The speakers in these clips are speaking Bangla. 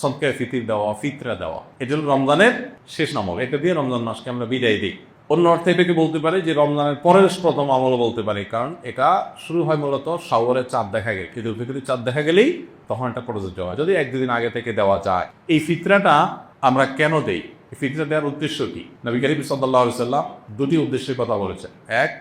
সদকায়ে ফিতির দেওয়া, ফিতরা দেওয়া, এটা হলো রমজানের শেষ আমল। এটা দিয়ে রমজান মাসকে আমরা বিদায় দিই। অন্য অর্থে এটাকে বলতে পারি যে রমজানের পরের প্রথম আমল বলতে পারি, কারণ এটা শুরু হয় মূলত শাওয়ালের চাঁদ দেখা গেলে, ঈদুল ফিতরের চাঁদ দেখা গেলেই তখন এটা প্রযোজ্য হয়, যদি এক দুদিন আগে থেকে দেওয়া যায়। এই ফিতরাটা আমরা কেন দেই? এই ফিতরা দেওয়ার উদ্দেশ্য কি? নবী করিম সাল্লাল্লাহু আলাইহি ওয়াসাল্লাম দুটি উদ্দেশ্যের কথা বলেছেন। এক,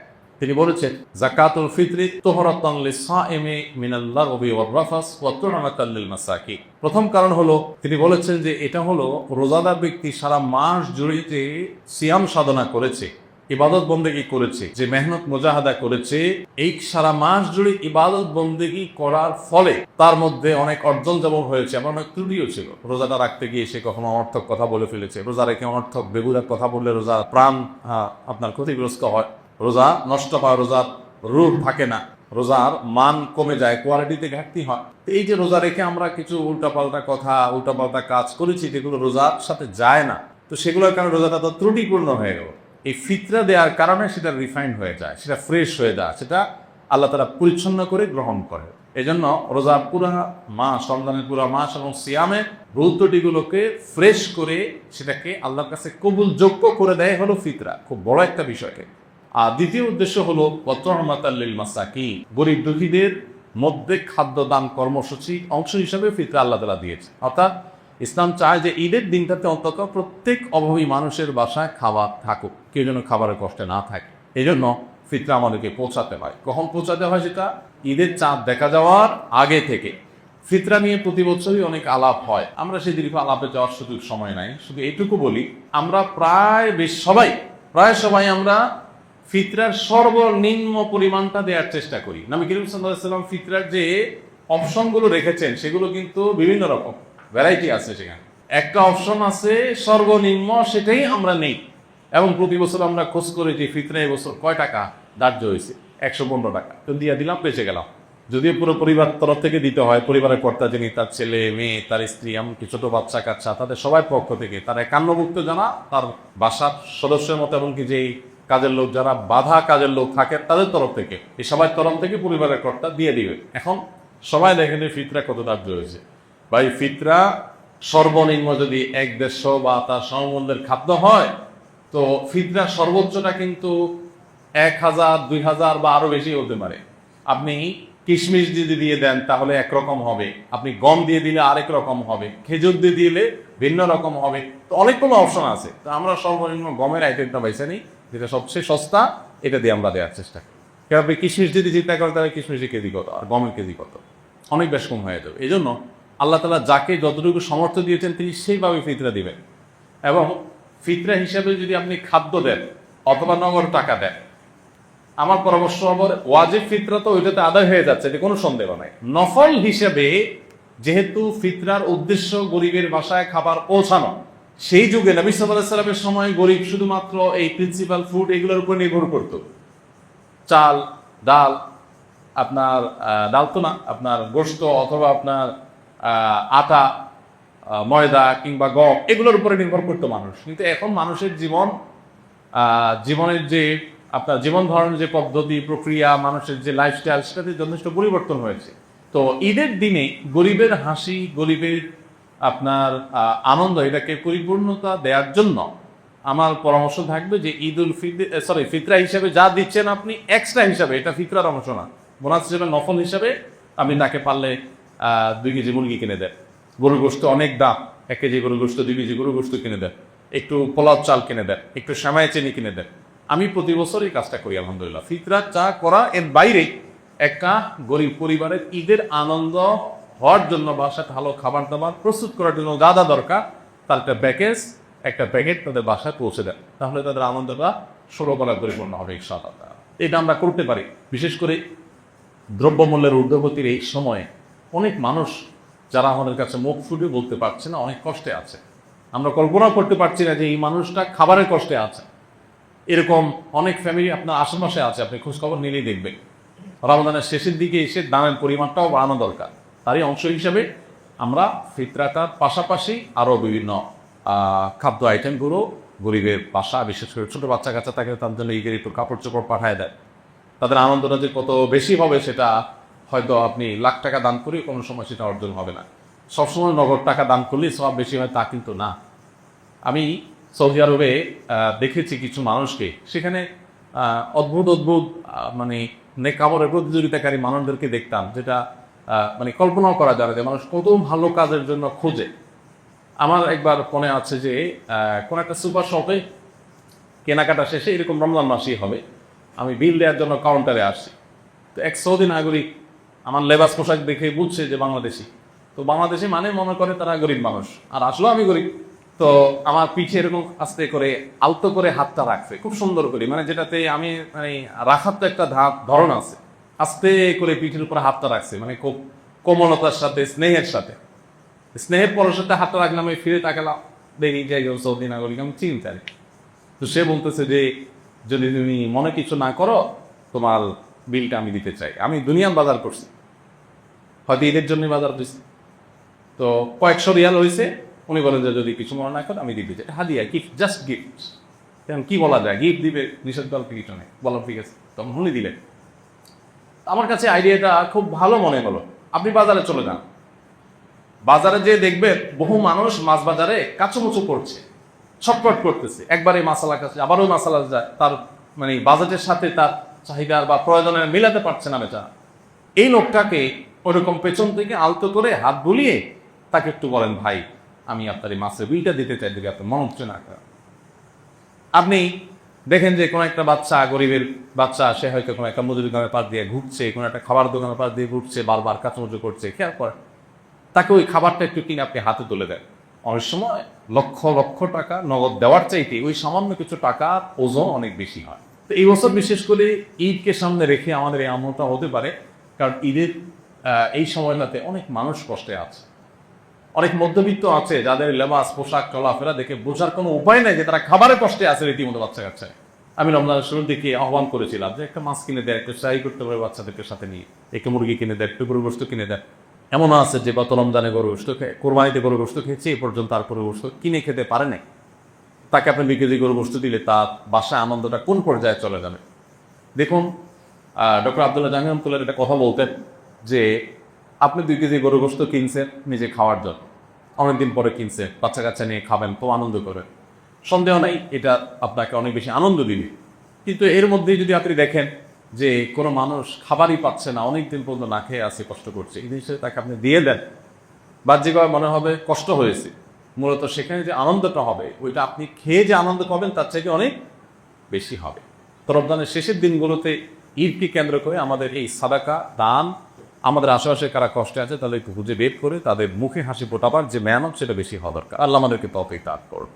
তিনি বলেছেন যাকাতুল ফিতরি তুহরাতান লিস-সাইমি মিনাল লাগবি ওয়ার রাফাস ওয়া তু'মাতান লিল মাসাকিন। প্রথম কারণ হলো তিনি বলেছেন যে এটা হলো রোজাদার ব্যক্তি সারা মাস জুড়ে যে সিয়াম সাধনা করেছে, ইবাদত বন্দেগী করেছে, যে মেহনত মুজাহাদা করেছে, এই সারা মাস জুড়ে ইবাদত বন্দেগী করার ফলে তার মধ্যে অনেক অর্জন যেমন হয়েছে, এমন অনেক ত্রুটিও ছিল। রোজাটা রাখতে গিয়ে সে কখনো অনর্থক কথা বলে ফেলেছে, রোজা রেখে অনর্থক বেগুড়া কথা বললে রোজা প্রাণ আপনার ক্ষতিগ্রস্ত হয়, রোজা নষ্ট হয়, রোজার রূপ থাকে না, রোজার মান কমে যায়, কোয়ালিটিতে ঘাটতি হয়। এই যে রোজা রেখে আমরা কিছু উল্টাপাল্টা কথা, উল্টাপাল্টা কাজ করেছি যেগুলো রোজার সাথে যায় না, তো সেগুলোর কারণে রোজাটা তো ত্রুটিপূর্ণ হয়ে গেল। এই ফিতরা দেওয়ার কারণে সেটা রিফাইন্ড হয়ে যায়, সেটা ফ্রেশ হয়ে যায়, সেটা আল্লাহ তাআলা পরিচ্ছন্ন করে গ্রহণ করে। এই জন্য রোজার পুরা মাস, রমজানের পুরা মাস এবং সিয়ামের গুরুত্বটিগুলোকে ফ্রেশ করে সেটাকে আল্লাহর কাছে কবুলযোগ্য করে দেয় হলো ফিতরা, খুব বড় একটা বিষয়কে। আর দ্বিতীয় উদ্দেশ্য হলো তু'মাতান লিল মাসাকিন, গরিব দুঃখীদের মধ্যে খাদ্য দান কর্মসূচি অংশ হিসাবে ফিতরা আল্লাহ তাআলা দিয়েছে। অর্থাৎ ইসলাম চায় যে ঈদের দিনটাতে অন্তত প্রত্যেক অভাবী মানুষের বাসায় খাবার থাকুক, কেউ যেন খাবারের কষ্টে না থাকে। এই জন্য ফিতরা আমাদেরকে পৌঁছাতে হয়। কখন পৌঁছাতে হয়? সেটা ঈদের চাঁদ দেখা যাওয়ার আগে থেকে। ফিতরা নিয়ে প্রতি বছরই অনেক আলাপ হয়, আমরা সেই দীর্ঘ আলাপে যাওয়ার সুযোগ সময় নাই। শুধু এইটুকু বলি, আমরা প্রায় সবাই আমরা ফিতরার সর্বনিম্ন পরিমাণটা দেওয়ার চেষ্টা করি। নবী করিম সাল্লাল্লাহু আলাইহি ওয়াসাল্লাম ফিতরার যে অপশনগুলো রেখেছেন সেগুলো কিন্তু বিভিন্ন রকম, ভ্যারাইটি আছে। সেখানে একটা অপশন আছে সর্বনিম্ন, সেটাই আমরা নেই। এবং প্রতি বছর আমরা খোঁজ করি যে ফিতরা এবছর কয় টাকা ধার্য হয়েছে, 115 টাকা, তো দিয়ে দিলাম, বেঁচে গেলাম। যদিও পুরো পরিবার তরফ থেকে দিতে হয়, পরিবারের কর্তা যিনি, তার ছেলে মেয়ে, তার স্ত্রী, এমনকি ছোট বাচ্চা কাচ্চা, তাদের সবাই পক্ষ থেকে, তার একান্নভুক্ত জানা তার বাসার সদস্যের মতো, এমনকি যেই কাজের লোক, যারা বাধা কাজের লোক থাকে তাদের তরফ থেকে, এই সবার তরফ থেকে পরিবারের কর্তা দিয়ে দিবে। এখন সবাই দেখেন ফিতরা কত ধার্য হয়েছে। ভাই, ফিতরা সর্বনিম্ন যদি 1-150 বা তার সমমূল্যের খাদ্য হয়, তো ফিতরা সর্বোচ্চটা কিন্তু 1000, 2000 বা আরো বেশি হতে পারে। আপনি কিশমিশ যদি দিয়ে দেন তাহলে একরকম হবে, আপনি গম দিয়ে দিলে আরেক রকম হবে, খেজুর দিয়ে দিলে ভিন্ন রকম হবে। তো অনেকগুলো অপশন আছে, তো আমরা সর্বনিম্ন গমের আইটেমটা বেছে নিই, যেটা সবচেয়ে সস্তা, এটা দিয়ে আমরা দেওয়ার চেষ্টা করি। কেন আপনি কিশমিশ যদি চিন্তা করেন তাহলে কিশমিশের কেজি কত আর গমের কেজি কত, অনেক বেশ কম হয়ে যাবে। এই জন্য আল্লাহ তাআলা যাকে যতটুকু সামর্থ্য দিয়েছেন তিনি সেইভাবে ফিতরা দিবেন। এবং ফিতরা হিসাবে যদি আপনি খাদ্য দেন অথবা নগদ টাকা দেন, আমার পরামর্শ হবে ওয়াজিব ফিতরা তো ওইটাতে আদায় হয়ে যাচ্ছে, এতে কোনো সন্দেহ নাই। নফল হিসেবে যেহেতু ফিতরার উদ্দেশ্য গরিবের বাসায় খাবার পৌঁছানো, সেই যুগে নবী সাল্লাল্লাহু আলাইহি ওয়াসাল্লামের সময় গরিব শুধুমাত্র এই প্রিন্সিপাল ফুড এগুলোর উপর নির্ভর করত। চাল, ডাল, আপনার ডাল তো না, আপনার গোশত অথবা আপনার আটা, ময়দা কিংবা গম, এগুলোর উপরে নির্ভর করতো মানুষ। কিন্তু এখন মানুষের জীবনের যে আপনার জীবন ধারণের যে পদ্ধতি, প্রক্রিয়া, মানুষের যে লাইফস্টাইল, সেটাতে যথেষ্ট পরিবর্তন হয়েছে। তো ঈদের দিনে গরিবের হাসি, গরিবের আপনার আনন্দ, এটাকে পরিপূর্ণতা দেওয়ার জন্য আমার পরামর্শ থাকবে যে ফিতরা হিসাবে যা দিচ্ছেন আপনি এক্সট্রা হিসাবে, এটা ফিতরার অংশ না, বোনাস হিসাবে নফল হিসাবে আপনি তাকে পারলে 2 কেজি মুরগি কিনে দেন, গরুর গোশত অনেক দাম, 1 কেজি গরুর গোশত, 2 কেজি গরুর গোশত কিনে দেন, একটু পোলাও চাল কিনে দেন, একটু সেমাই চিনি কিনে দেন। আমি প্রতি বছর এই কাজটা করি আলহামদুলিল্লাহ। ফিতরা চা করা এর বাইরে একটা গরিব পরিবারের ঈদের আনন্দ হওয়ার জন্য, বাসায় ভালো খাবার দাবার প্রস্তুত করার জন্য যা যা দরকার তার একটা প্যাকেট তাদের বাসায় পৌঁছে দেন, তাহলে তাদের আনন্দটা ষোলকলা পরিপূর্ণ হবে ইনশাআল্লাহ। এটা আমরা করতে পারি। বিশেষ করে দ্রব্যমূল্যের ঊর্ধ্বগতির এই সময়ে অনেক মানুষ যারা আমাদের কাছে মুখ ফুটে বলতে পারছে না, অনেক কষ্টে আছে। আমরা কল্পনা করতে পারছি না যে এই মানুষটা খাবারের কষ্টে আছে। এরকম অনেক ফ্যামিলি আপনার আশেপাশে আছে, আপনি খোঁজখবর নিলেই দেখবেন। রমজানের শেষের দিকে এসে দামের পরিমাণটাও বাড়ানো দরকার। তারই অংশ হিসাবে আমরা ফিতরাটার পাশাপাশি আরও বিভিন্ন খাদ্য আইটেমগুলো গরিবের বাসা, বিশেষ করে ছোটো বাচ্চা কাচ্চা থাকে, তার জন্য ঈদের একটু কাপড় চোপড় পাঠায় দেয়। তাদের আনন্দটা যে কত বেশি হবে সেটা হয়তো আপনি লাখ টাকা দান করে কোনো সময় সেটা অর্জন হবে না। সবসময় নগদ টাকা দান করলেই সব বেশি হয় তা কিন্তু না। আমি সৌদি আরবে দেখেছি কিছু মানুষকে, সেখানে অদ্ভুত অদ্ভুত মানে নেকামরের প্রতিযোগিতাকারী মানুষদেরকে দেখতাম, যেটা মানে কল্পনাও করা যায় না যে মানুষ কত ভালো কাজের জন্য খোঁজে। আমার একবার মনে আছে যে কোন একটা সুপার শপে কেনাকাটা শেষে, এরকম রমজান মাসেই হবে, আমি বিল দেওয়ার জন্য কাউন্টারে আসছি। তো এক সৌদি নাগরিক আমার লেবাস পোশাক দেখে বুঝছে যে বাংলাদেশি। তো বাংলাদেশি মানে মনে করে তারা গরিব মানুষ, আর আসলেও আমি গরিব। তো আমার পিঠে এরকম আস্তে করে আলতো করে হাতটা রাখছে খুব সুন্দর করে, মানে যেটাতে আমি মানে রাখার তো একটা ধরন আছে, আস্তে করে পিঠের উপরে হাতটা রাখছে, মানে খুব কোমলতার সাথে, স্নেহের সাথে। স্নেহের পরের সাথে হাতটা রাখলাম, আমি ফিরে তাকালাম, দেখি যে একজন সৌদি নাগরিক, আমি চিনতে পারি। তো সে বলতেছে যে যদি তুমি মনে কিছু না করো, তোমার বিলটা আমি দিতে চাই। আমি দুনিয়ার বাজার করছি, হয়তো ঈদের জন্য বাজার দিচ্ছি, তো কয়েকশো রিয়াল হয়েছে। উনি বলেন যে যদি কিছু মনে না করে আমি দিতে চাই, হাদিয়া, গিফট, জাস্ট গিফট। এখন কি বলা যায়, গিফট দিবে, নিষেধ করার কিছু নেই, বললাম ঠিক আছে, তখন উনি দিলেন। আমার কাছে আইডিয়াটা খুব ভালো মনে হলো। আপনি বাজারে চলে যান, বাজারে যে দেখবেন বহু মানুষ মাছ বাজারে কাচুমুচু করছে, ছটফট করতেছে, একবারে মাসালা কাছে আবারও মাসালা যায়, তার মানে বাজেটের সাথে তার চাহিদার বা প্রয়োজনের মিলাতে পারছে না বেচা। এই লোকটাকে ওরকম পেছন থেকে আলতো করে হাত বুলিয়ে তাকে একটু বলেন, ভাই আমি আপনার এই মাছের বিলটা দিতে চাই, যদি আপনার মন হচ্ছে না। আপনি দেখেন যে কোনো একটা বাচ্চা, গরিবের বাচ্চা, সে হয়তো কোনো একটা মুদির দোকানের পাশ দিয়ে ঘুরছে, কোনো একটা খাবার দোকানের পাশ দিয়ে ঘুরছে, বারবার কাচুমুচু করছে, খেয়াল করে তাকে ওই খাবারটা একটু কিনে আপনি হাতে তুলে দেন। অনেক সময় লক্ষ লক্ষ টাকা নগদ দেওয়ার চাইতে ওই সামান্য কিছু টাকার ওজন অনেক বেশি হয়। তো এই বছর বিশেষ করে ঈদকে সামনে রেখে আমাদের এই আমলটা হতে পারে, কারণ ঈদের এই সময়টাতে অনেক মানুষ কষ্টে আছে, অনেক মধ্যবিত্ত আছে যাদের লেবাস, পোশাক, চলাফেরা দেখে বোঝার কোনো উপায় নাই যে তারা খাবারের কষ্টে আছে রীতিমতো বাচ্চা কাচ্চায়। আমি রমজানের শুরুর দিকে আহ্বান করেছিলাম যে একটা মাছ কিনে দেয়, একটু ট্রাই করতে পারে বাচ্চাদেরকে সাথে নিয়ে, একটু মুরগি কিনে দেয়, একটু গরু গোশত কিনে দেয়। এমন আছে যে গত রমজানে গরু গোশত খেয়ে, কোরবানিতে গরু গোশত খেয়েছে, এ পর্যন্ত আর গরু গোশত কিনে খেতে পারে নাই। তাকে আপনি 2 কেজি গরু গোশত দিলে তার বাসায় আনন্দটা কোন পর্যায়ে চলে যাবে। দেখুন, ডক্টর আব্দুল্লাহ জাহাঙ্গীর রহমতুল্লাহ একটা কথা বলতেন যে আপনি 2 কেজি গরু গোশত কিনছেন নিজে খাওয়ার জন্য, অনেকদিন পরে কিনছেন, বাচ্চা কাচ্চা নিয়ে খাবেন, তো আনন্দ করেন, সন্দেহ নাই এটা আপনাকে অনেক বেশি আনন্দ দিবে। কিন্তু এর মধ্যেই যদি আপনি দেখেন যে কোনো মানুষ খাবারই পাচ্ছে না, অনেকদিন পর্যন্ত না খেয়ে আছে, কষ্ট করছে, এই জিনিসটা তাকে আপনি দিয়ে দেন, বাহ্যিকভাবে মনে হবে কষ্ট হয়েছে, মূলত সেখানে যে আনন্দটা হবে ওইটা আপনি খেয়ে যে আনন্দ পাবেন তার থেকে অনেক বেশি হবে। তো রমজানের শেষের দিনগুলোতে ঈদকে কেন্দ্র করে আমাদের এই সাদাকা দান, আমাদের আশেপাশে কারা কষ্টে আছে তাদের একটু খুঁজে বের করে তাদের মুখে হাসি ফোটাবার যে মেহনত, সেটা বেশি হওয়া দরকার। আল্লাহ আমাদেরকে তৌফিক দান করুন।